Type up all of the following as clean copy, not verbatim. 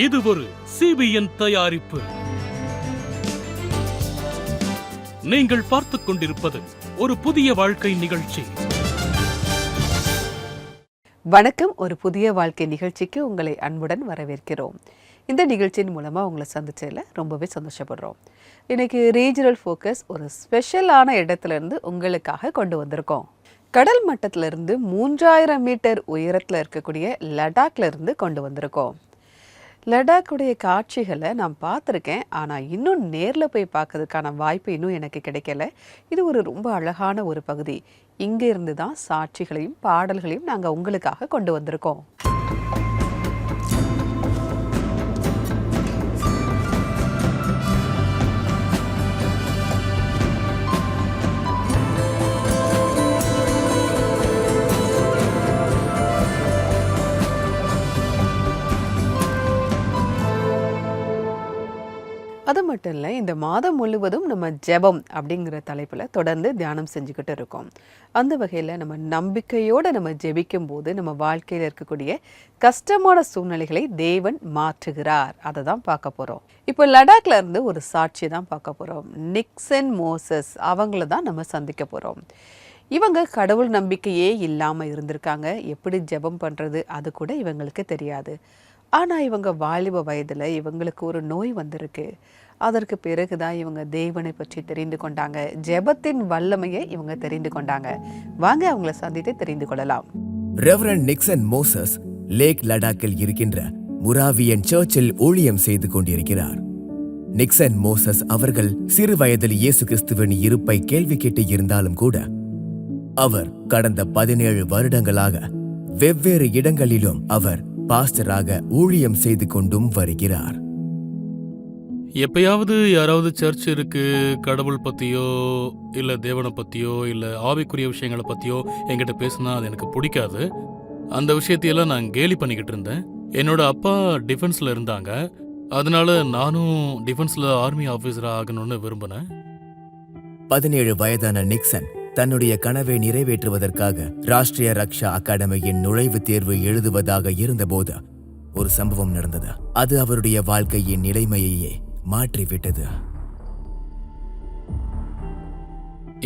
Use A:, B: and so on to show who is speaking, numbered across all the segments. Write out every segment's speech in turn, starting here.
A: இது ஒரு CBN தயாரிப்பு. நீங்கள் பார்த்துக் கொண்டிருப்பது ஒரு புதிய வாழ்க்கை நிகழ்ச்சி.
B: வணக்கம். ஒரு புதிய வாழ்க்கை நிகழ்ச்சிக்கு உங்களை அன்புடன் வரவேற்கிறோம். இந்த நிகழ்ச்சியின் மூலமாக உங்களை சந்திச்சதில் ரொம்பவே சந்தோஷப்படுறோம். இன்னைக்கு ரீஜனல் ஃபோக்கஸ் ஒரு ஸ்பெஷலான இடத்துலேருந்து உங்களுக்காக கொண்டு வந்திருக்கோம். கடல் மட்டத்திலிருந்து 3000 மீட்டர் உயரத்தில் இருக்கக்கூடிய லடாக்ல இருந்து கொண்டு வந்திருக்கோம். லடாக்குடைய காட்சிகளை நான் பார்த்துருக்கேன், ஆனால் இன்னும் நேரில் போய் பார்க்கறதுக்கான வாய்ப்பு இன்னும் எனக்கு கிடைக்கல. இது ஒரு ரொம்ப அழகான ஒரு பகுதி. இங்கே இருந்து தான் சாட்சிகளையும் பாடல்களையும் நாங்கள் உங்களுக்காக கொண்டு வந்திருக்கோம். அது மட்டும் இல்லை, இந்த மாதம் முழுவதும் நம்ம ஜெபம் அப்படிங்கிற தலைப்பில் தொடர்ந்து தியானம் செஞ்சுக்கிட்டு இருக்கோம். அந்த வகையில் நம்ம நம்பிக்கையோடு நம்ம ஜெபிக்கும் போது நம்ம வாழ்க்கையில் இருக்கக்கூடிய கஷ்டமான சூழ்நிலைகளை தேவன் மாற்றுகிறார். அதை தான் பார்க்க போகிறோம். இப்போ லடாக்ல இருந்து ஒரு சாட்சி தான் பார்க்க போகிறோம். நிக்சன் மோசஸ் அவங்கள தான் நம்ம சந்திக்க போகிறோம். இவங்க கடவுள் நம்பிக்கையே இல்லாமல் இருந்திருக்காங்க. எப்படி ஜெபம் பண்ணுறது அது கூட இவங்களுக்கு தெரியாது. ஆனால் இவங்க வாலிப வயதில் இவங்களுக்கு ஒரு நோய் வந்திருக்கு. அதற்கு பிறகு தான் இவங்க தேவனை பற்றி தெரிந்து கொண்டாங்க. ஜெபத்தின் வல்லமையை இவங்க தெரிந்து கொண்டாங்க. வாங்க அவங்கள சந்தித்து தெரிந்து கொள்ளலாம்.
C: ரெவரண்ட் நிக்சன் மோசஸ் லேக் லடாக்கில் இருக்கின்ற முராவியன் சர்ச்சில் ஊழியம் செய்து கொண்டிருக்கிறார். நிக்சன் மோசஸ் அவர்கள் சிறு வயதில் இயேசு கிறிஸ்துவின் இருப்பை கேள்வி கேட்டு இருந்தாலும் கூட அவர் கடந்த 17 வருடங்களாக வெவ்வேறு இடங்களிலும் அவர் பாஸ்டராக ஊழியம் செய்து கொண்டும் வருகிறார்.
A: எப்பயாவது யாராவது சர்ச் இருக்கு, கடவுள் பத்தியோ இல்ல தேவனை பத்தியோ இல்ல ஆவிக்குரிய விஷயங்களை பத்தியோ என்கிட்ட பேசினா அது எனக்கு பிடிக்காது. அந்த விஷயத்தையெல்லாம் நான் கேலி பண்ணிக்கிட்டு இருந்தேன். என்னோட அப்பா டிஃபென்ஸ்ல இருந்தாங்க. அதனால நானும் டிஃபென்ஸ்ல ஆர்மி ஆபீசரா ஆகணும்னு விரும்பினேன்.
C: 17 வயதான நிக்சன் தன்னுடைய கனவை நிறைவேற்றுவதற்காக ராஷ்டிரிய ரக்ஷா அகாடமியின் நுழைவுத் தேர்வு எழுதுவதாக இருந்தபோது ஒரு சம்பவம் நடந்தது. அது அவருடைய வாழ்க்கையின் நிலைமையையே மாற்றிவிட்டது.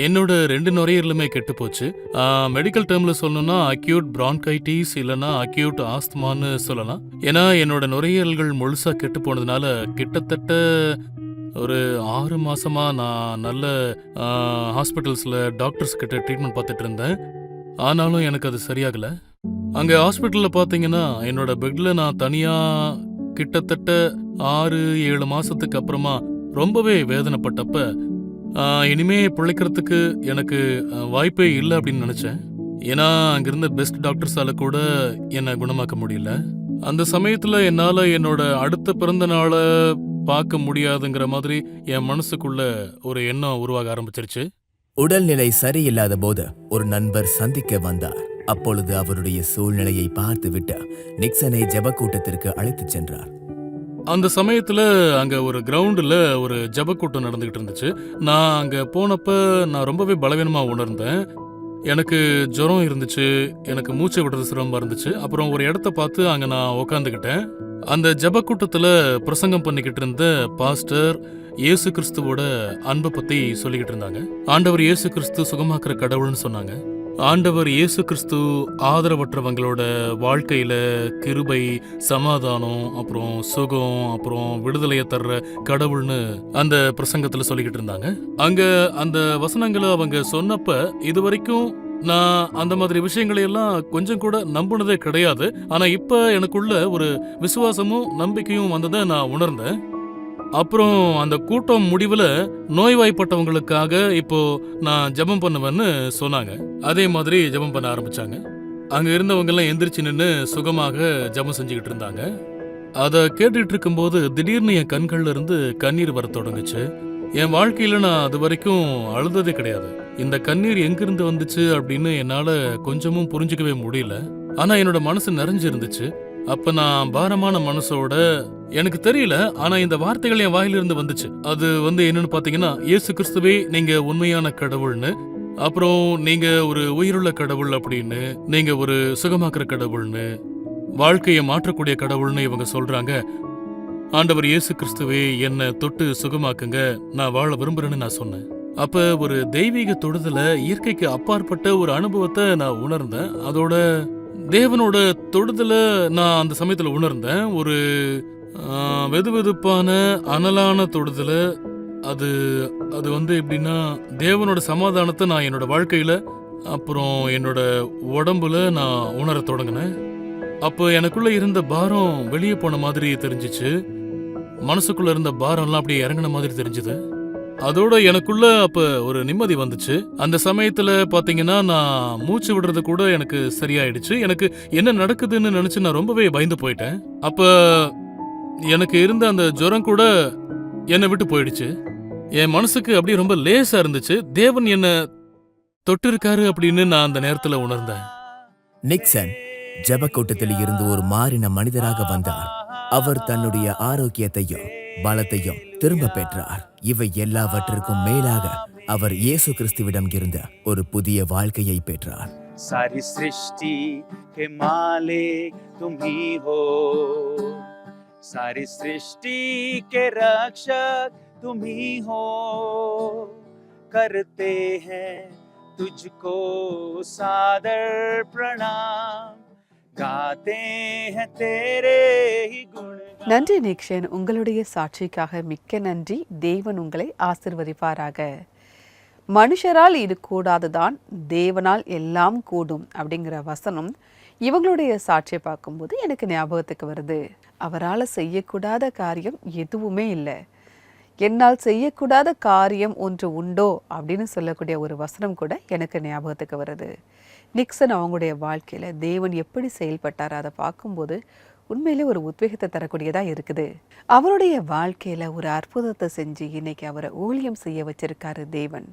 A: என்னோட 2 நுரையீரலுமே கெட்டு போச்சு. மெடிக்கல் டேர்ம்ல சொல்லணும்னா அக்யூட் பிரான்கைட்டிஸ் இல்லைன்னா அக்யூட் ஆஸ்துமான்னு சொல்லலாம். ஏன்னா என்னோட நுரையீரல்கள் முழுசா கெட்டு போனதுனால கிட்டத்தட்ட ஒரு 6 மாசமா நான் நல்ல ஹாஸ்பிட்டல்ஸில் டாக்டர்ஸ் கிட்ட ட்ரீட்மெண்ட் பார்த்துட்டு இருந்தேன். ஆனாலும் எனக்கு அது சரியாகல. அங்கே ஹாஸ்பிட்டலில் பார்த்தீங்கன்னா என்னோட பெட்டில் நான் தனியாக கிட்டத்தட்ட 6-7 மாசத்துக்கு அப்புறமா ரொம்பவே வேதனைப்பட்டப்ப இனிமே பிழைக்கிறதுக்கு எனக்கு வாய்ப்பே இல்லை அப்படின்னு நினச்சேன். ஏன்னா அங்கிருந்த பெஸ்ட் டாக்டர்ஸால கூட என்னை குணமாக்க முடியல. அந்த சமயத்தில் என்னால் என்னோட அடுத்த பிறந்த நாளை பார்க்க முடியாதுங்கிற மாதிரி என் மனசுக்குள்ள ஒரு எண்ணம் உருவாக ஆரம்பிச்சிருச்சு.
C: உடல்நிலை சரியில்லாத போது ஒரு நண்பர் சந்திக்க வந்தார். அப்பொழுது அவருடைய சூழ்நிலையை பார்த்துவிட்டு நிக்சனை ஜெப கூட்டத்திற்கு அழைத்துச் சென்றார்.
A: அந்த சமயத்துல அங்க ஒரு கிரவுண்டுல ஒரு ஜெப கூட்டம் நடந்துகிட்டு இருந்துச்சு. நான் அங்க போனப்ப நான் ரொம்பவே பலவீனமா உணர்ந்தேன். எனக்கு ஜுரம் இருந்துச்சு, எனக்கு மூச்சை விடுறது சிரமமா இருந்துச்சு. அப்புறம் ஒரு இடத்த பார்த்து அங்க நான் உக்காந்துக்கிட்டேன். அந்த ஜெப கூட்டத்துல பிரசங்கம் பண்ணிக்கிட்டு இருந்த பாஸ்டர் இயேசு கிறிஸ்துவோட அன்பை பத்தி சொல்லிக்கிட்டு இருந்தாங்க. ஆண்டவர் இயேசு கிறிஸ்து சுகமாக்குற கடவுள்னு சொன்னாங்க. ஆண்டவர் இயேசு கிறிஸ்து ஆதரவற்றவங்களோட வாழ்க்கையில கிருபை, சமாதானம், அப்புறம் சுகம், அப்புறம் விடுதலையை தர்ற கடவுள்னு அந்த பிரசங்கத்துல சொல்லிக்கிட்டு இருந்தாங்க. அங்க அந்த வசனங்களை அவங்க சொன்னப்ப இதுவரைக்கும் நான் அந்த மாதிரி விஷயங்களை எல்லாம் கொஞ்சம் கூட நம்பினதே கிடையாது. ஆனா இப்ப எனக்குள்ள ஒரு விசுவாசமும் நம்பிக்கையும் வந்ததை நான் உணர்ந்தேன். அப்புறம் அந்த கூட்டம் முடிவுல நோய்வாய்ப்பட்டவங்களுக்காக இப்போ நான் ஜெபம் பண்ணுவேன்னு சொன்னாங்க. அதே மாதிரி ஜெபம் பண்ண ஆரம்பிச்சாங்க. அங்க இருந்தவங்க எல்லாம் எந்திரிச்சு நின்று சுகமாக ஜெபம் செஞ்சுக்கிட்டு இருந்தாங்க. அதை கேட்டுட்டு இருக்கும்போது திடீர்னு என் கண்கள்ல இருந்து கண்ணீர் வர தொடங்குச்சு. என் வாழ்க்கையில நான் அது வரைக்கும் அழுததே கிடையாது. இந்த கண்ணீர் எங்கிருந்து வந்துச்சு அப்படின்னு என்னால கொஞ்சமும் புரிஞ்சுக்கவே முடியல. ஆனா என்னோட மனசு நிறைஞ்சு இருந்துச்சு. அப்ப நான் பாரமான மனசோட, எனக்கு தெரியல, ஆனா இந்த வார்த்தைகள் என் வாயிலிருந்து வந்துச்சு. அது என்னன்னு பாத்தீங்கன்னா, இயேசு கிறிஸ்துவே நீங்க உண்மையான கடவுள்னு, அப்புறம் நீங்க ஒரு உயிருள்ள கடவுள் அப்படின்னு, நீங்க ஒரு சுகமாக்குற கடவுள்னு, வாழ்க்கையை மாற்றக்கூடிய கடவுள்னு இவங்க சொல்றாங்க. ஆண்டவர் இயேசு கிறிஸ்துவே என்னை தொட்டு சுகமாக்குங்க, நான் வாழ விரும்புறேன்னு நான் சொன்னேன். அப்ப ஒரு தெய்வீக தொடுதல, இயற்கைக்கு அப்பாற்பட்ட ஒரு அனுபவத்தை நான் உணர்ந்தேன். அதோட தேவனோட தொடுதல நான் அந்த சமயத்துல உணர்ந்தேன். ஒரு வெதுவெதுப்பான அனலான தொடுதல. அது அது எப்படின்னா, தேவனோட சமாதானத்தை நான் என்னோட வாழ்க்கையில அப்புறம் என்னோட உடம்புல நான் உணரத் தொடங்கினேன். அப்போ எனக்குள்ள இருந்த பாரம் வெளியே போன மாதிரி தெரிஞ்சிச்சு. மனசுக்குள்ள இருந்த பாரம்லாம் அப்படியே இறங்கின மாதிரி தெரிஞ்சுது. அதோட எனக்குள்ள அப்ப ஒரு நிம்மதி வந்துச்சு. அந்த சமயத்துல பாத்தீங்கன்னா, நான் மூச்சு விடுறது கூட எனக்கு சரியாயிடுச்சு. எனக்கு என்ன நடக்குதுன்னு நினைச்சு நான் ரொம்பவே பயந்து போயிட்டேன். அப்ப எனக்கு இருந்த அந்த ஜுரம் கூட என்னை விட்டு போயிடுச்சு. என் மனசுக்கு அப்படியே ரொம்ப லேசா இருந்துச்சு. தேவன் என்ன தொட்டு இருக்காரு அப்படின்னு நான் அந்த நேரத்துல உணர்ந்தேன்.
C: நிக்சன் ஜெபக்கூட்டத்தில் இருந்து ஒரு மாறின மனிதராக வந்தார். அவர் தன்னுடைய ஆரோக்கியத்தையும் பலத்தையும் திரும்ப பெற்றார். இவை எல்லாவற்றிற்கும் மேலாக அவர் இயேசு கிறிஸ்துவிடம் இருந்த ஒரு புதிய வாழ்க்கையை பெற்றார்.
D: सारी सृष्टि के मालिक तुम ही हो, सारी सृष्टि के रक्षक तुम ही हो, करते हैं तुझको सादर प्रणाम, गाते हैं तेरे ही गुण.
B: நன்றி நிக்ஷன், உங்களுடைய சாட்சிக்காக மிக்க நன்றி. தேவன் உங்களை ஆசிர்வதிப்பாராக. மனுஷரால் இது கூடாதுதான், தேவனால் எல்லாம் கூடும் அப்படிங்கிற வசனம் இவங்களுடைய சாட்சியை பார்க்கும்போது எனக்கு ஞாபகத்துக்கு வருது. அவரால் செய்யக்கூடாத காரியம் எதுவுமே இல்லை. என்னால் செய்யக்கூடாத காரியம் ஒன்று உண்டோ அப்படின்னு சொல்லக்கூடிய ஒரு வசனம் கூட எனக்கு ஞாபகத்துக்கு வருது. நிக்சன் அவங்களுடைய வாழ்க்கையில் தேவன் எப்படி செயல்பட்டார் அதை பார்க்கும்போது உண்மையிலே ஒரு உத்வேகத்தை தரக்கூடியதாக இருக்குது. அவருடைய வாழ்க்கையில் ஒரு அற்புதத்தை செஞ்சு இன்னைக்கு அவரை ஊழியம் செய்ய வச்சிருக்காரு தேவன்.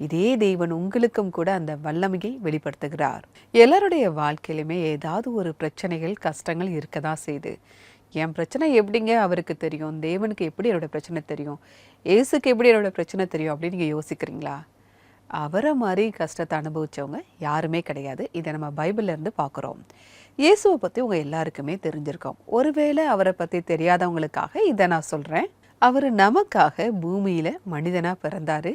B: இதே தேவன் உங்களுக்கும் கூட அந்த வல்லமையை வெளிப்படுத்துகிறார். எல்லாருடைய வாழ்க்கையிலுமே ஏதாவது ஒரு பிரச்சனைகள் கஷ்டங்கள் இருக்க தான் செய்யுது. என் பிரச்சனை எப்படிங்க அவருக்கு தெரியும், தேவனுக்கு எப்படி என்னோட பிரச்சனை தெரியும், ஏசுக்கு எப்படி என்னோட பிரச்சனை தெரியும் அப்படின்னு நீங்கள் யோசிக்கிறீங்களா? அவரை மாதிரி கஷ்டத்தை அனுபவித்தவங்க யாருமே கிடையாது. இதை நம்ம பைபிள்ல இருந்து பார்க்குறோம். இயேசுவை பற்றி உங்கள் எல்லாருக்குமே தெரிஞ்சிருக்கோம். ஒருவேளை அவரை பற்றி தெரியாதவங்களுக்காக இதை நான் சொல்கிறேன். அவர் நமக்காக பூமியில் மனிதனாக பிறந்தார்.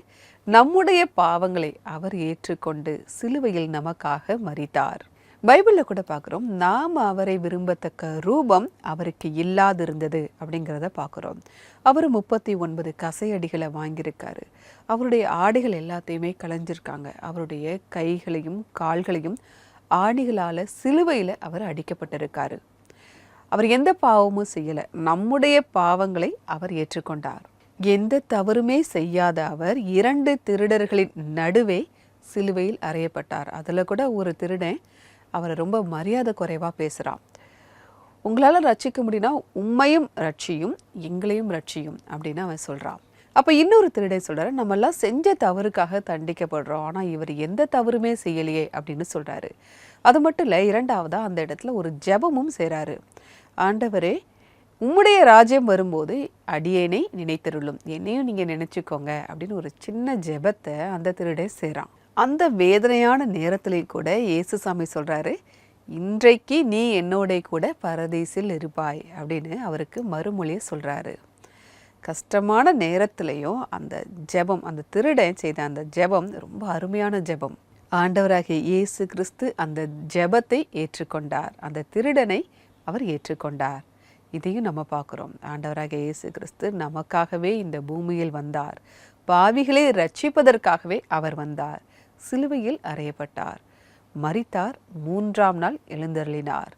B: நம்முடைய பாவங்களை அவர் ஏற்றுக்கொண்டு சிலுவையில் நமக்காக மரித்தார். பைபிளில் கூட பார்க்குறோம், நாம் அவரை விரும்பத்தக்க ரூபம் அவருக்கு இல்லாதிருந்தது அப்படிங்கிறத பார்க்குறோம். அவர் 39 கசையடிகளை வாங்கியிருக்காரு. அவருடைய ஆடைகள் எல்லாத்தையுமே களைஞ்சிருக்காங்க. அவருடைய கைகளையும் கால்களையும் ஆணிகளால் சிலுவையில் அவர் அடிக்கப்பட்டிருக்காரு. அவர் எந்த பாவமும் செய்யலை. நம்முடைய பாவங்களை அவர் ஏற்றுக்கொண்டார். எந்த தவறுமே செய்யாத அவர் 2 திருடர்களின் நடுவே சிலுவையில் அறையப்பட்டார். அதில் கூட ஒரு திருடன் அவரை ரொம்ப மரியாதை குறைவாக பேசுகிறான். உங்களால் ரட்சிக்க முடியும்னா உம்மையும் ரட்சியும் எங்களையும் ரட்சியும் அப்படின்னு அவன் சொல்கிறான். அப்போ இன்னொரு திருடன் சொல்கிறாரு, நம்மெல்லாம் செஞ்ச தவறுக்காக தண்டிக்கப்படுறோம், ஆனால் இவர் எந்த தவறுமே செய்யலையே அப்படின்னு சொல்கிறாரு. அது மட்டும் இல்லை, 2வதாக அந்த இடத்துல ஒரு ஜெபமும் செய்கிறாரு. ஆண்டவரே, உம்முடைய ராஜ்யம் வரும்போது அடியேனை நினைத்தருளும், என்னையும் நீங்கள் நினச்சிக்கோங்க அப்படின்னு ஒரு சின்ன ஜெபத்தை அந்த திருடே செய்கிறான். அந்த வேதனையான நேரத்துலேயும் கூட இயேசுசாமி சொல்கிறாரு, இன்றைக்கு நீ என்னோட கூட பரதீசில் இருப்பாய் அப்படின்னு அவருக்கு மறுமொழியை சொல்கிறாரு. கஷ்டமான நேரத்திலையும் அந்த ஜெபம், அந்த திருடன் செய்த அந்த ஜெபம் ரொம்ப அருமையான ஜெபம். ஆண்டவராகிய இயேசு கிறிஸ்து அந்த ஜெபத்தை ஏற்றுக்கொண்டார். அந்த திருடனை அவர் ஏற்றுக்கொண்டார். இதையும் நம்ம பார்க்குறோம். ஆண்டவராகிய இயேசு கிறிஸ்து நமக்காகவே இந்த பூமியில் வந்தார். பாவிகளை ரட்சிப்பதற்காகவே அவர் வந்தார். சிலுவையில் அறையப்பட்டார், மரித்தார், 3ஆம் நாள் எழுந்தருளினார்,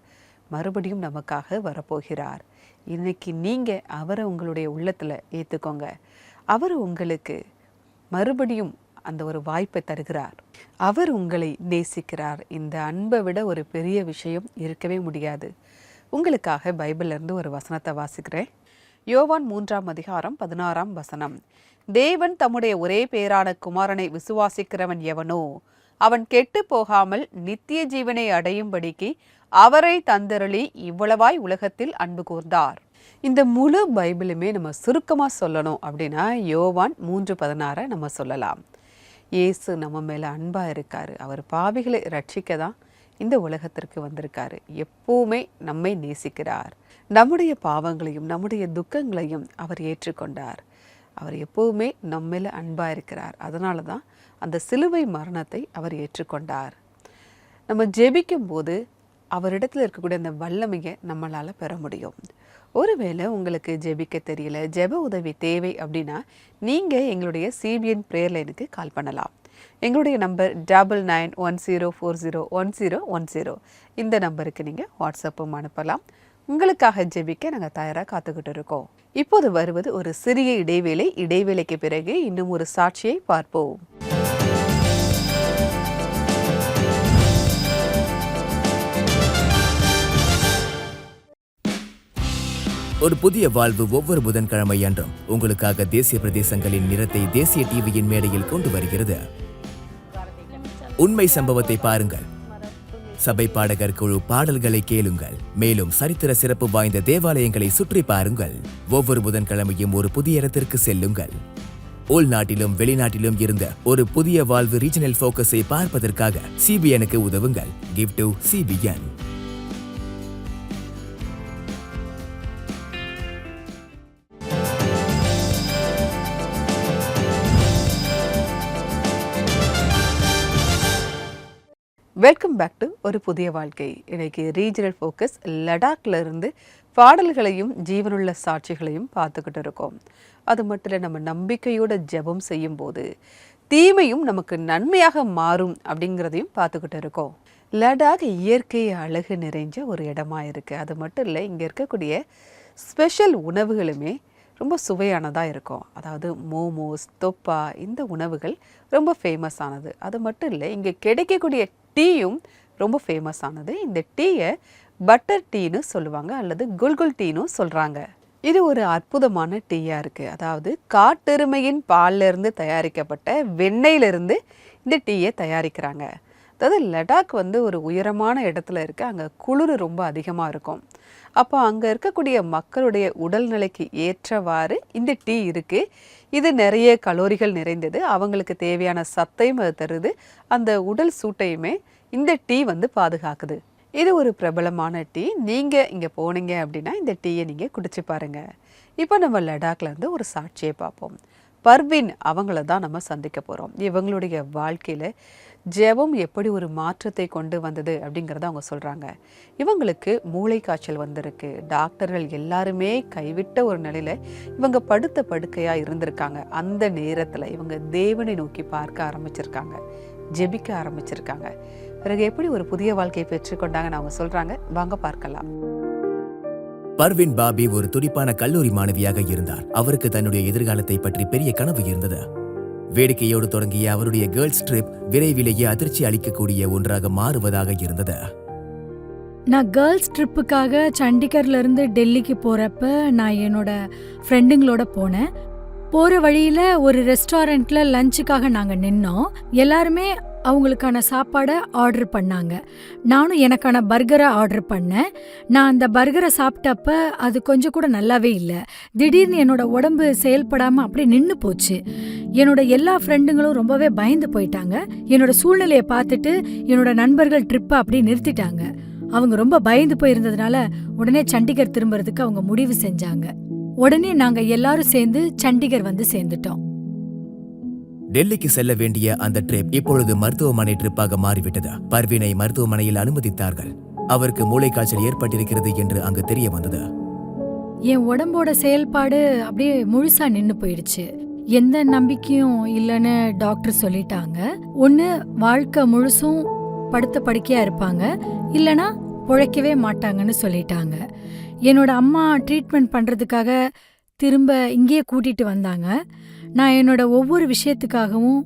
B: மறுபடியும் நமக்காக வரப்போகிறார். இன்னைக்கு நீங்கள் அவரை உங்களுடைய உள்ளத்தில் ஏற்றுக்கோங்க. அவர் உங்களுக்கு மறுபடியும் அந்த ஒரு வாய்ப்பை தருகிறார். அவர் உங்களை நேசிக்கிறார். இந்த அன்பை விட ஒரு பெரிய விஷயம் இருக்கவே முடியாது. உங்களுக்காக பைபிளிலிருந்து ஒரு வசனத்தை வாசிக்கிறேன். யோவான் 3ஆம் அதிகாரம் 16ஆம் வசனம். தேவன் தம்முடைய ஒரே பேரான குமாரனை விசுவாசிக்கிறவன் எவனோ அவன் கெட்டு போகாமல் நித்திய ஜீவனை அடையும்படிக்கு அவரை தந்தருளி இவ்வளவாய் உலகத்தில் அன்பு கூர்ந்தார். இந்த முழு பைபிளுமே நம்ம சுருக்கமாக சொல்லணும் அப்படின்னா யோவான் 3:16 நம்ம சொல்லலாம். இயேசு நம்ம மேலே அன்பாக இருக்கார். அவர் பாவிகளை ரட்சிக்க தான் இந்த உலகத்திற்கு வந்திருக்காரு. எப்பவுமே நம்மை நேசிக்கிறார். நம்முடைய பாவங்களையும் நம்முடைய துக்கங்களையும் அவர் ஏற்றுக்கொண்டார். அவர் எப்பவுமே நம்மேல அன்பா இருக்கிறார். அதனால தான் அந்த சிலுவை மரணத்தை அவர் ஏற்றுக்கொண்டார். நம்ம ஜெபிக்கும் போது அவரிடத்துல இருக்கக்கூடிய அந்த வல்லமையை நம்மளால பெற முடியும். ஒருவேளை உங்களுக்கு ஜெபிக்க தெரியல, ஜெப உதவி தேவை அப்படின்னா நீங்கள் எங்களுடைய CBN ப்ரேயர் லைனுக்கு கால் பண்ணலாம். எங்களுடைய நம்பர் 9910401010. இந்த நம்பருக்கு நீங்கள் வாட்ஸ்அப்பும் அனுப்பலாம். உங்களுக்காக ஜெபிக்க நாங்கள் தயாராக காத்துக்கிட்டு இருக்கோம். இப்போது வருவது ஒரு சிறிய இடைவேளை. இடைவேளைக்கு பிறகு இன்னும் ஒரு சாட்சியை பார்ப்போம்.
C: ஒரு புதிய வாழ்வு ஒவ்வொரு புதன்கிழமை அன்றும் உங்களுக்காக தேசிய பிரதேசங்களின் நிறத்தை தேசிய டிவியின் மேடையில் கொண்டு வருகிறது. உண்மை சம்பவத்தை பாருங்கள். சபை பாடகர் குழு பாடல்களை கேளுங்கள். மேலும் சரித்திர சிறப்பு வாய்ந்த தேவாலயங்களை சுற்றி பாருங்கள். ஒவ்வொரு புதன்கிழமையும் ஒரு புதிய இடத்திற்கு செல்லுங்கள். உள்நாட்டிலும் வெளிநாட்டிலும் இருந்த ஒரு புதிய வாழ்வு ரீஜனல் போக்கஸை பார்ப்பதற்காக CBNக்கு உதவுங்கள். Give to CBN.
B: Welcome back to ஒரு புதிய வாழ்க்கை. இன்னைக்கு ரீஜனல் ஃபோக்கஸ் லடாக்ல இருந்து பாடல்களையும் ஜீவனுள்ள சாட்சிகளையும் பார்த்துக்கிட்டு இருக்கோம். அது மட்டும் இல்லை, நம்ம நம்பிக்கையோட ஜெபம் செய்யும் போது தீமையும் நமக்கு நன்மையாக மாறும் அப்படிங்கிறதையும் பார்த்துக்கிட்டு இருக்கோம். லடாக் இயற்கை அழகு நிறைஞ்ச ஒரு இடமா இருக்கு. அது மட்டும் இல்லை, இங்கே இருக்கக்கூடிய ஸ்பெஷல் உணவுகளுமே ரொம்ப சுவையானதாக இருக்கும். அதாவது மோமோஸ், தொப்பா, இந்த உணவுகள் ரொம்ப ஃபேமஸானது. அது மட்டும் இல்லை, இங்கே கிடைக்கக்கூடிய டீயும் ரொம்ப ஃபேமஸானது. இந்த டீயை பட்டர் டீன்னு சொல்லுவாங்க, அல்லது குல்குல் டீன்னு சொல்கிறாங்க. இது ஒரு அற்புதமான டீயாக இருக்குது. அதாவது காட்டெருமையின் பாலிலிருந்து தயாரிக்கப்பட்ட வெண்ணெயிலிருந்து இந்த டீயை தயாரிக்கிறாங்க. அதாவது லடாக் ஒரு உயரமான இடத்துல இருக்குது. அங்கே குளிர் ரொம்ப அதிகமாக இருக்கும். அப்போ அங்கே இருக்கக்கூடிய மக்களுடைய உடல்நிலைக்கு ஏற்றவாறு இந்த டீ இருக்குது. இது நிறைய கலோரிகள் நிறைந்தது. அவங்களுக்கு தேவையான சத்தையும் அது தருது. அந்த உடல் சூட்டையுமே இந்த டீ பாதுகாக்குது. இது ஒரு பிரபலமான டீ. நீங்கள் இங்கே போனீங்க அப்படின்னா இந்த டீயை நீங்கள் குடிச்சு பாருங்கள். இப்போ நம்ம லடாக்ல இருந்து ஒரு சாட்சியை பார்ப்போம். பர்வீன் அவங்கள தான் நம்ம சந்திக்க போகிறோம். இவங்களுடைய வாழ்க்கையில் ஜெபம் எப்படி ஒரு மாற்றத்தை கொண்டு வந்தது அப்படிங்கிறத அவங்க சொல்கிறாங்க. இவங்களுக்கு மூளை காய்ச்சல் வந்திருக்கு. டாக்டர்கள் எல்லாருமே கைவிட்ட ஒரு நிலையில் இவங்க படுத்த படுக்கையாக இருந்திருக்காங்க. அந்த நேரத்தில் இவங்க தேவனை நோக்கி பார்க்க ஆரம்பிச்சிருக்காங்க, ஜெபிக்க ஆரம்பிச்சிருக்காங்க. பிறகு எப்படி ஒரு புதிய வாழ்க்கையை பெற்றுக்கொண்டாங்கன்னு அவங்க சொல்கிறாங்க. வாங்க பார்க்கலாம்.
C: பர்வீன் பாபி ஒரு துடிப்பான கல்லூரி மாணவியாக இருந்தார். அவருக்கு தன்னுடைய எதிர்காலத்தை பற்றி பெரிய கனவு இருந்தது. வேடிக்கையோடு தொடங்கிய அவருடைய கேர்ள்ஸ் ட்ரிப் விரைவிலேயே அதிர்ச்சி அளிக்கக்கூடிய ஒன்றாக மாறுவதாக இருந்தது.
E: நான் கேர்ள்ஸ் ட்ரிப்புக்காக சண்டிகர்ல இருந்து டெல்லிக்கு போறப்ப நான் என்னோட ஃப்ரெண்டுங்களோட போனேன். போற வழியில ஒரு ரெஸ்டாரண்ட்ல லஞ்சுக்காக நாங்க நின்னோம். எல்லாருமே அவங்களுக்கான சாப்பாடை ஆர்டர் பண்ணாங்க. நானும் எனக்கான பர்கரை ஆர்டர் பண்ணேன். நான் அந்த பர்கரை சாப்பிட்டப்ப அது கொஞ்சம் கூட நல்லாவே இல்லை. திடீர்னு என்னோட உடம்பு செயல்படாமல் அப்படியே நின்று போச்சு. என்னோட எல்லா ஃப்ரெண்டுங்களும் ரொம்பவே பயந்து போயிட்டாங்க. என்னோட சூழ்நிலையை பார்த்துட்டு என்னோட நண்பர்கள் ட்ரிப்பை அப்படியே நிறுத்திட்டாங்க. அவங்க ரொம்ப பயந்து போயிருந்ததுனால உடனே சண்டிகர் திரும்புறதுக்கு அவங்க முடிவு செஞ்சாங்க. உடனே நாங்க எல்லாரும் சேர்ந்து சண்டிகர் சேர்ந்துட்டோம்.
C: டெல்லிக்கு செல்ல வேண்டிய அந்த ட்ரிப் இப்பொழுது மருத்துவமனை ட்ரிப்பாக மாறிவிட்டது. பர்வீனை மருத்துவமனையில் அனுமதித்தார்கள். அவருக்கு மூளை காய்ச்சல் ஏற்பட்டிருக்கிறது என்று அங்கு தெரிய வந்தது.
E: என் உடம்போட செயல்பாடு அப்படியே முழுசா நின்னு போயிடுச்சு. எந்த நம்பிக்கையும் இல்லைன்னு டாக்டர் சொல்லிட்டாங்க. ஒண்ணு வாழ்க்கை முழுசும் படுத்த படுக்கையா இருப்பாங்க, இல்லைன்னா பொழைக்கவே மாட்டாங்கன்னு சொல்லிட்டாங்க. என்னோட அம்மா ட்ரீட்மெண்ட் பண்றதுக்காக திரும்ப இங்கேயே கூட்டிட்டு வந்தாங்க. நான் என்னோட ஒவ்வொரு விஷயத்துக்காகவும்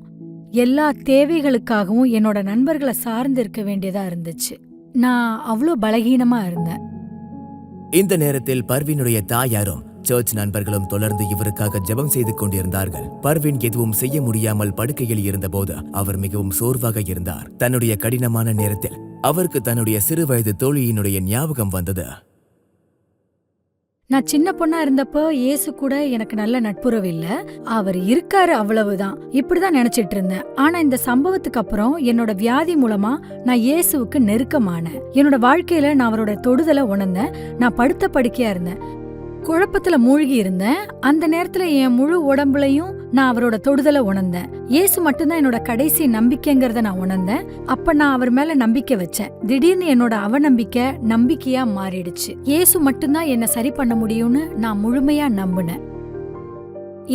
E: எல்லா தேவைகளுக்காகவும் என்னோட நண்பர்களை சார்ந்து இருக்க வேண்டியதா இருந்துச்சு. நான் அவ்வளோ பலகீனமா இருந்தேன்.
C: இந்த நேரத்தில் பர்வீனுடைய தாயாரும் சர்ச் நண்பர்களும் தொடர்ந்து இவருக்காக ஜெபம் செய்து கொண்டிருந்தார்கள். பர்வீன் எதுவும் செய்ய முடியாமல் படுக்கையில் இருந்தபோது அவர் மிகவும் சோர்வாக இருந்தார். தன்னுடைய கடினமான நேரத்தில் அவருக்கு தன்னுடைய சிறுவயது தோழியினுடைய ஞாபகம் வந்தது.
E: நான் சின்ன பொண்ணா இருந்தப்போ இயேசு கூட எனக்கு நல்ல நட்புறவு இல்ல. அவர் இருக்காரு அவ்வளவுதான். இப்படிதான் நினைச்சிட்டு இருந்தேன். ஆனா இந்த சம்பவத்துக்கு அப்புறம் என்னோட வியாதி மூலமா நான் இயேசுவுக்கு நெருக்கமானேன். என்னோட வாழ்க்கையில நான் அவரோட தொடுதலை உணர்ந்தேன். நான் படுத்த படுக்கையா இருந்தேன், குழப்பத்துல மூழ்கி இருந்தேன். அந்த நேரத்துல என் முழு உடம்புலையும் நான் அவரோட தொடுதலை உணர்ந்தேன். இயேசு மட்டும்தான் என்னோட கடைசி நம்பிக்கைங்கிறத நான் உணர்ந்தேன். அப்ப நான் அவர் மேல நம்பிக்கை வச்சேன். திடீர்னு என்னோட அவநம்பிக்கை நம்பிக்கையா மாறிடுச்சு. இயேசு மட்டும்தான் என்ன சரி பண்ண முடியும்னு நான் முழுமையா நம்பினேன்.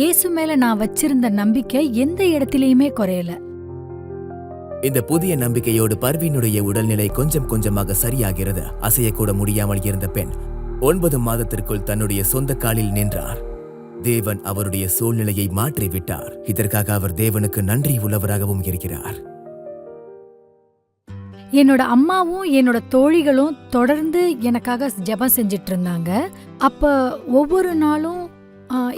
E: இயேசு மேல நான் வச்சிருந்த நம்பிக்கை எந்த இடத்திலயுமே குறையல.
C: இந்த புதிய நம்பிக்கையோடு பர்வீனுடைய உடல்நிலை கொஞ்சம் கொஞ்சமாக சரியாகிறது. அசையக்கூட முடியாமல் இருந்த பெண் 9 மாதத்திற்குள் தன்னுடைய சொந்த காலில் நின்றார். தேவன் அவருடைய சூழ்நிலையை மாற்றிவிட்டார். இதற்காக அவர் தேவனுக்கு நன்றி உள்ளவராகவும் இருக்கிறார்.
E: என்னோட அம்மாவும் என்னோட தோழிகளும் தொடர்ந்து எனக்காக ஜெபம் செஞ்சிட்டு இருந்தாங்க. அப்ப ஒவ்வொரு நாளும்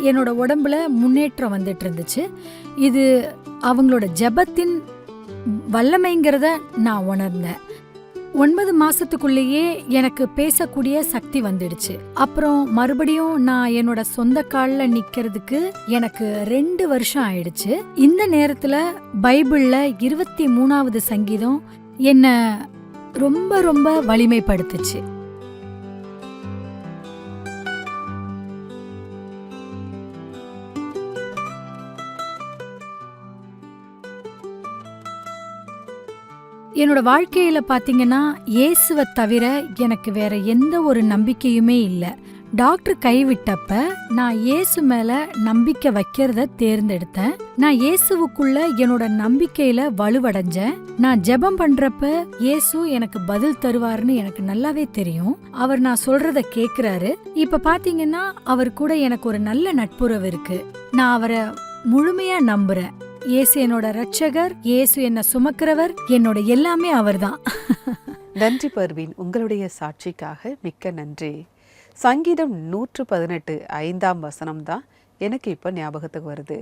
E: என்னோட உடம்புல முன்னேற்றம் வந்துட்டு இருந்துச்சு. இது அவங்களோட ஜெபத்தின் வல்லமைங்கிறத நான் உணர்ந்தேன். 9 மாசத்துக்குள்ளேயே எனக்கு பேசக்கூடிய சக்தி வந்துடுச்சு. அப்புறம் மறுபடியும் நான் என்னோட சொந்த கால்ல நிக்கிறதுக்கு எனக்கு 2 வருஷம் ஆயிடுச்சு. இந்த நேரத்துல பைபிள்ல 23வது சங்கீதம் என்ன ரொம்ப ரொம்ப வலிமைப்படுத்துச்சு. என்னோட வாழ்க்கையில பாத்தீங்கன்னா இயேசுவை தவிர எனக்கு வேற எந்த ஒரு நம்பிக்கையுமே இல்ல. டாக்டர் கைவிட்டப்ப நான் இயேசு மேல நம்பிக்கை வைக்கிறத தேர்ந்தெடுத்தேன். நான் இயேசுவுக்குள்ள என்னோட நம்பிக்கையில வலுவடைஞ்சேன். நான் ஜெபம் பண்றப்ப இயேசு எனக்கு பதில் தருவாருன்னு எனக்கு நல்லாவே தெரியும். அவர் நான் சொல்றத கேக்குறாரு. இப்ப பாத்தீங்கன்னா அவர் கூட எனக்கு ஒரு நல்ல நட்புறவு இருக்கு. நான் அவரை முழுமையா நம்புறேன். இயேசு என்னோட ரட்சகர், இயேசு என்ன சுமக்கிறவர், என்னோட எல்லாமே அவர்தான்.
B: நன்றி பர்வீன், உங்களுடைய சாட்சிக்காக மிக்க நன்றி. சங்கீதம் 118 5ஆம் வசனம் தான் எனக்கு இப்ப ஞாபகத்துக்கு வருது.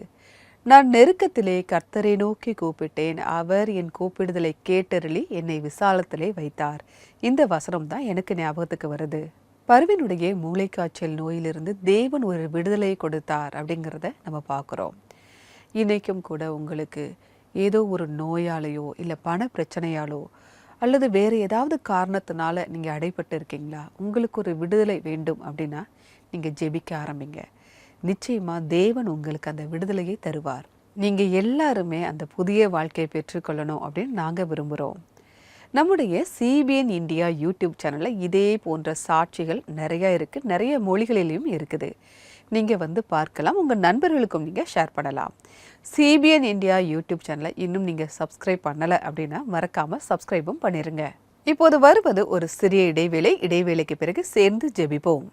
B: நான் நெருக்கத்திலே கர்த்தரை நோக்கி கூப்பிட்டேன், அவர் என் கூப்பிடுதலை கேட்டருளி என்னை விசாலத்திலே வைத்தார். இந்த வசனம் தான் எனக்கு ஞாபகத்துக்கு வருது. பர்வீனுடைய மூளைக்காய்ச்சல் நோயிலிருந்து தேவன் ஒரு விடுதலை கொடுத்தார் அப்படிங்கிறத நம்ம பார்க்குறோம். இன்றைக்கும் கூட உங்களுக்கு ஏதோ ஒரு நோயாலேயோ இல்லை பண பிரச்சனையாலோ அல்லது வேறு ஏதாவது காரணத்தினால நீங்கள் அடைபட்டு இருக்கீங்களா? உங்களுக்கு ஒரு விடுதலை வேண்டும் அப்படின்னா நீங்கள் ஜெபிக்க ஆரம்பிங்க. நிச்சயமாக தேவன் உங்களுக்கு அந்த விடுதலையை தருவார். நீங்கள் எல்லாருமே அந்த புதிய வாழ்க்கையை பெற்றுக்கொள்ளணும் அப்படின்னு நாங்கள் விரும்புகிறோம். நம்முடைய சிபிஎன் இந்தியா யூடியூப் சேனலில் இதே போன்ற சாட்சிகள் நிறையா இருக்குது, நிறைய மொழிகளிலையும் இருக்குது. நீங்கள் வந்து பார்க்கலாம், உங்கள் நண்பர்களுக்கும் நீங்கள் ஷேர் பண்ணலாம். சிபிஎன் இந்தியா யூடியூப் சேனலை இன்னும் நீங்கள் சப்ஸ்கிரைப் பண்ணலை அப்படின்னா மறக்காமல் சப்ஸ்கிரைபும் பண்ணிடுங்க. இப்போது வருவது ஒரு சிறிய இடைவேளை. இடைவேளைக்கு பிறகு சேர்ந்து ஜெபிப்போம்.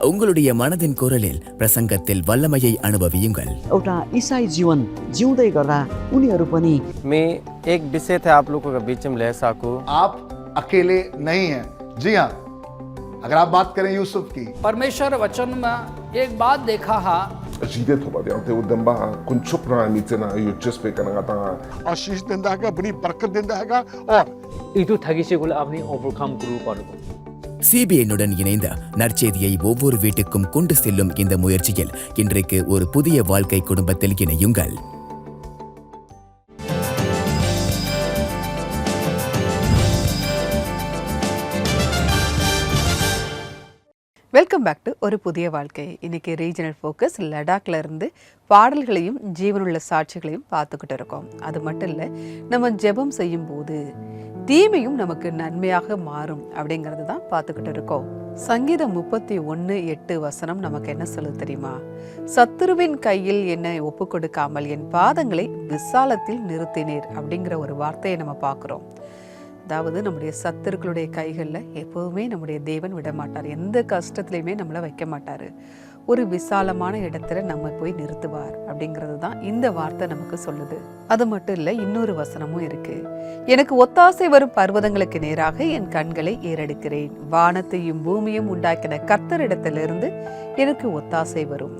C: உங்களுடைய மனதின் குரலில் பிரசங்கத்தில் வல்லமையை அனுபவியுங்கள்.
F: एउटा ईसाई जीवन जिउँदै गर्दा उनीहरू पनि
G: मैं एक विषय थे आप लोगों के बीच में ले सकूं।
H: आप अकेले नहीं हैं। जी हाँ, अगर आप बात करें यूसुफ की,
I: परमेश्वर वचन में एक बात देखा हा
J: Jide thoba de ante udamba kun chopra mitena yo jespe kana ta
H: आशीष देता है, बड़ी बरकत देता है और
K: itu thagisegula apni overcome guru parugo.
C: சிபிஎன்னுடன் இணைந்த நற்செய்தியை ஒவ்வொரு வீட்டுக்கும் கொண்டு செல்லும் இந்த முயற்சியில் இன்றைக்கு ஒரு புதிய வாழ்க்கை குடும்பத்தில் இணையுங்கள்.
B: வெல்கம் பேக் டு ஒரு புதிய வாழ்க்கை. இன்னைக்கு ரீஜனல் ஃபோக்கஸ் லடாக்ல இருந்து பாடல்களையும் ஜீவனுள்ள சாட்சிகளையும் பார்த்துக்கிட்டு இருக்கோம். அது மட்டும் இல்லை, நம்ம ஜெபம் செய்யும் போது தீமையும் நமக்கு நன்மையாக மாறும் அப்படிங்கிறது தான் பார்த்துக்கிட்டு இருக்கோம். சங்கீதம் 31:8 வசனம் நமக்கு என்ன சொல்ல தெரியுமா? சத்துருவின் கையில் என்னை ஒப்பு கொடுக்காமல் என் பாதங்களை விசாலத்தில் நிறுத்தினீர் அப்படிங்கிற ஒரு வார்த்தையை நம்ம பார்க்குறோம். அதாவது நம்முடைய சத்துருக்களுடைய கைகளில் எப்போவுமே நம்முடைய தேவன் விட மாட்டார். எந்த கஷ்டத்துலையுமே நம்மளை வைக்க மாட்டார். ஒரு விசாலமான இடத்துல நம்ம போய் நிறுத்துவார் அப்படிங்கிறது தான் இந்த வார்த்தை நமக்கு சொல்லுது. அது மட்டும் இல்லை, இன்னொரு வசனமும் இருக்கு. எனக்கு ஒத்தாசை வரும் பர்வதங்களுக்கு நேராக என் கண்களை ஏறெடுக்கிறேன். வானத்தையும் பூமியும் உண்டாக்கின கர்த்தரிடத்திலிருந்து எனக்கு ஒத்தாசை வரும்.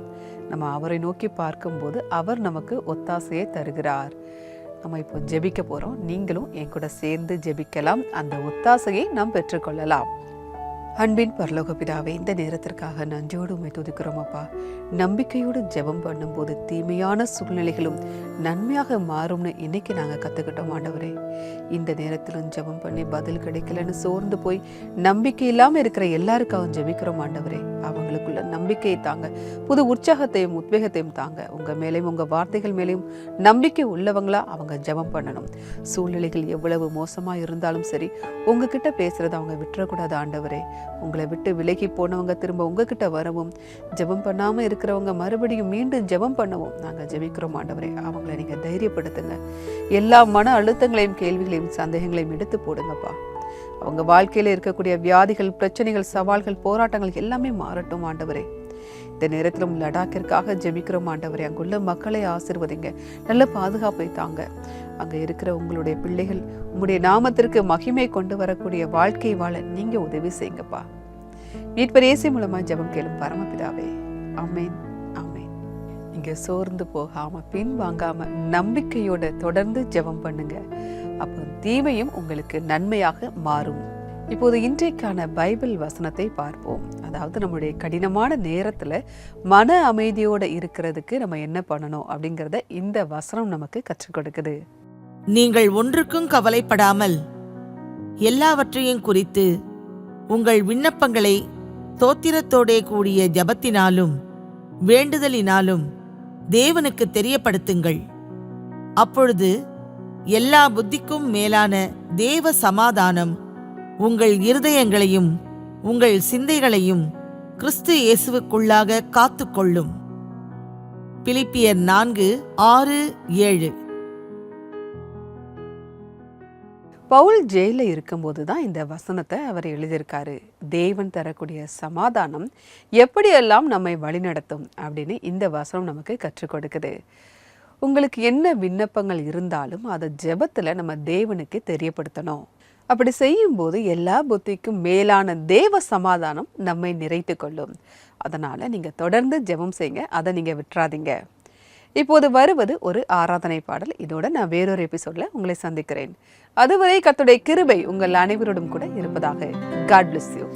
B: நம்ம அவரை நோக்கி பார்க்கும்போது அவர் நமக்கு ஒத்தாசையை தருகிறார். நம்ம இப்போ ஜெபிக்க போகிறோம். நீங்களும் என் கூட சேர்ந்து ஜெபிக்கலாம். அந்த ஒத்தாசையை நாம் பெற்றுக்கொள்ளலாம். அன்பின் பரலோக பிதாவே, இந்த நேரத்திற்காக நன்றியோடு உம்மை துதிக்கிறோம் அப்பா. நம்பிக்கையோடு ஜெபம் பண்ணும்போது தீமையான சூழ்நிலைகளும் நன்மையாக மாறும்னு இன்னைக்கு நாங்கள் கற்றுக்கிட்டோம் ஆண்டவரே. இந்த நேரத்திலும் ஜெபம் பண்ணி பதில் கிடைக்கலன்னு சோர்ந்து போய் நம்பிக்கை இல்லாமல் இருக்கிற எல்லாருக்காகவும் ஜெபிக்கிறோம் ஆண்டவரே. அவங்களுக்குள்ள நம்பிக்கையை தாங்க, புது உற்சாகத்தையும் உத்வேகத்தையும் தாங்க. உங்கள் மேலேயும் உங்கள் வார்த்தைகள் மேலேயும் நம்பிக்கை உள்ளவங்களா அவங்க ஜெபம் பண்ணணும். சூழ்நிலைகள் எவ்வளவு மோசமாக இருந்தாலும் சரி, உங்ககிட்ட பேசுறதை அவங்க விட்டுறக்கூடாது ஆண்டவரே. உங்களை விட்டு விலகி போனவங்க திரும்ப உங்ககிட்ட வரவும், ஜெபம் பண்ணாமல் இருக்கிறவங்க மறுபடியும் மீண்டும் ஜெபம் பண்ணவும் நாங்கள் ஜெபிக்கிறோம் ஆண்டவரே. அவங்களை நீங்கள் தைரியப்படுத்துங்க. எல்லா மன அழுத்தங்களையும் கேள்விகளையும் சந்தேகங்களையும் எடுத்து போடுங்கப்பா. அவங்க வாழ்க்கையில் இருக்கக்கூடிய வியாதிகள், பிரச்சனைகள், சவால்கள், போராட்டங்கள் எல்லாமே மாறட்டும் ஆண்டவரே. இந்த நேரத்திலும் லடாக்கிற்காக ஜெபிக்கிறோம் ஆண்டவரே. அங்குள்ள மக்களை ஆசீர்வதிங்க, நல்ல பாதுகாப்பை தாங்க. அங்கே இருக்கிற உங்களுடைய பிள்ளைகள் உங்களுடைய நாமத்திற்கு மகிமை கொண்டு வரக்கூடிய வாழ்க்கை வாழ நீங்க உதவி செய்யுங்கப்பா. மீட்பர் இயேசு மூலமா ஜெபம் கேளும் பரமபிதாவே. ஆமென், ஆமென். நீங்க சோர்ந்து போகாம, பின் வாங்காம, நம்பிக்கையோட தொடர்ந்து ஜெபம் பண்ணுங்க. அப்போ தீமையும் உங்களுக்கு நன்மையாக மாறும். இப்போது இன்றைக்கான பைபிள் வசனத்தை பார்ப்போம். அதாவது நம்முடைய கடினமான நேரத்துல மன அமைதியோட இருக்கிறதுக்கு நம்ம என்ன பண்ணணும் அப்படிங்கிறத இந்த வசனம் நமக்கு கற்றுக் கொடுக்குது.
L: நீங்கள் ஒன்றுக்கும் கவலைப்படாமல் எல்லாவற்றையும் குறித்து உங்கள் விண்ணப்பங்களை ஸ்தோத்திரத்தோடே கூடிய ஜெபத்தினாலும் வேண்டுதலினாலும் தேவனுக்கு தெரியப்படுத்துங்கள். அப்பொழுது எல்லா புத்திக்கும் மேலான தேவ சமாதானம் உங்கள் இருதயங்களையும் உங்கள் சிந்தைகளையும் கிறிஸ்து இயேசுவுக்குள்ளாக காத்துக்கொள்ளும். பிலிப்பியர் 4:6-7.
B: பவுல் ஜெயில இருக்கும்போது தான் இந்த வசனத்தை அவர் எழுதியிருக்காரு. தேவன் தரக்கூடிய சமாதானம் எப்படியெல்லாம் நம்மை வழிநடத்தும் அப்படின்னு இந்த வசனம் நமக்கு கற்றுக் கொடுக்குது. உங்களுக்கு என்ன விண்ணப்பங்கள் இருந்தாலும் அதை ஜெபத்துல நம்ம தேவனுக்கு தெரியப்படுத்தணும். அப்படி செய்யும்போது எல்லா புத்திக்கும் மேலான தேவ சமாதானம் நம்மை நிறைத்து கொள்ளும். அதனால நீங்க தொடர்ந்து ஜெபம் செய்யுங்க, அதை நீங்க விட்டுறாதீங்க. இப்போது வருவது ஒரு ஆராதனை பாடல். இதோட நான் வேறொரு எபிசோட்ல உங்களை சந்திக்கிறேன். அதுவரை கர்த்தருடைய கிருபை உங்கள் அனைவரோடும் கூட இருப்பதாக. God bless you.